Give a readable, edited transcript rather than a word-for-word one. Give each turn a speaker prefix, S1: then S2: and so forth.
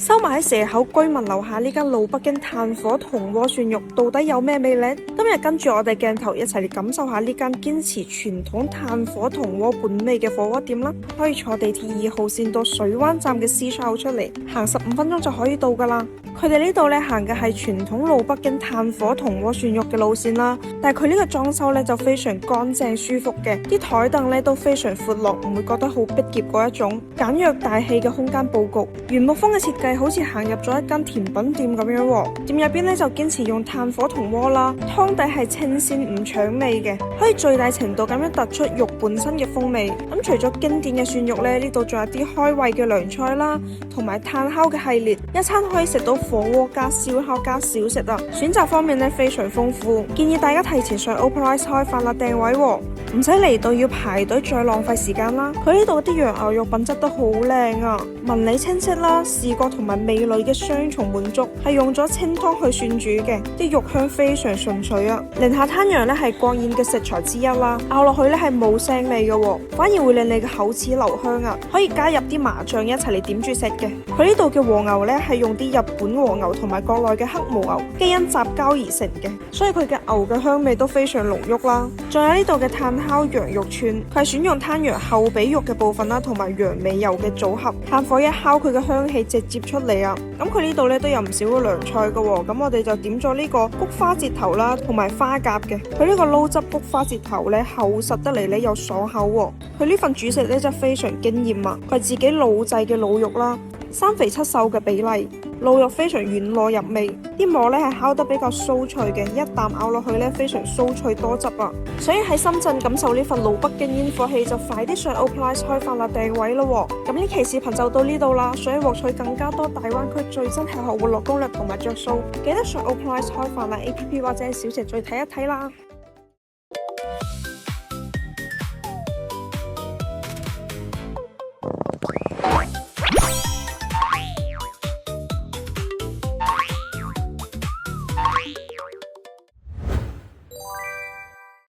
S1: 收埋喺蛇口居民樓下呢間老北京炭火銅鍋涮肉到底有咩魅力？今日跟住我哋鏡頭一齊嚟感受下呢間堅持傳統炭火銅鍋本味嘅火鍋店啦。可以坐地鐵2號線到水灣站嘅 C 出口出嚟，行15分鐘就可以到噶啦。佢哋呢度咧行嘅係傳統老北京炭火銅鍋涮肉嘅路線啦，但係佢呢個裝修咧就非常乾淨舒服嘅，啲台凳咧都非常闊落，唔會覺得好逼仄嗰一種，簡約大氣嘅空間佈局，原木風嘅設計好似行入咗一間甜品店咁樣喎。店入邊咧就堅持用炭火銅鍋啦，湯底係清鮮唔搶味嘅，可以最大程度咁樣突出肉本身嘅風味。咁除咗經典嘅涮肉咧，呢度仲有啲開胃嘅涼菜啦，同埋炭烤嘅系列，一餐可以食到火鍋加燒烤加小食啊！選擇方面咧非常豐富，建議大家提前上 OpenRice 開飯啦訂位喎，唔使嚟到要排隊再浪費時間啦。佢呢度啲羊牛肉品質都好靚啊，紋理清晰啦，視覺同埋味蕾嘅雙重滿足，係用咗清湯去涮煮嘅，啲肉香非常純粹啊。寧夏灘羊咧係國宴嘅食材之一啦，咬落去咧係冇腥味嘅喎，反而會令你嘅口齒留香啊，可以加入啲麻醬一齊嚟點住食嘅。佢呢度嘅和牛咧係用啲日本和牛同埋國內嘅黑牦牛基因雜交而成嘅，所以佢嘅牛嘅香味都非常濃郁啦。仲有呢度嘅炭烤羊肉串，佢係選用灘羊後髀肉嘅部分啦，同埋羊尾油嘅組合，炭火一烤，佢嘅香氣直接出嚟啊！咁佢呢度咧都有唔少嘅涼菜噶，咁我哋就點咗呢個菊花節頭啦，同埋花甲嘅。佢呢個撈汁菊花節頭咧厚實得嚟咧又爽口，佢呢份主食咧真係非常驚艷啊！佢係自己老製嘅老肉啦，3肥7瘦嘅比例。驢肉非常軟糯入味，啲膜咧係烤得比較酥脆嘅，一啖咬落去咧非常酥脆多汁啊！所以喺深圳感受呢份老北京煙火氣就快啲上 OpenRice 開飯啦訂位咯喎！咁呢期視頻就到呢度啦，想獲取更加多大灣區最新吃喝活樂攻略同埋着數，記得上 OpenRice 開飯啦 APP 或者小程序睇一睇啦！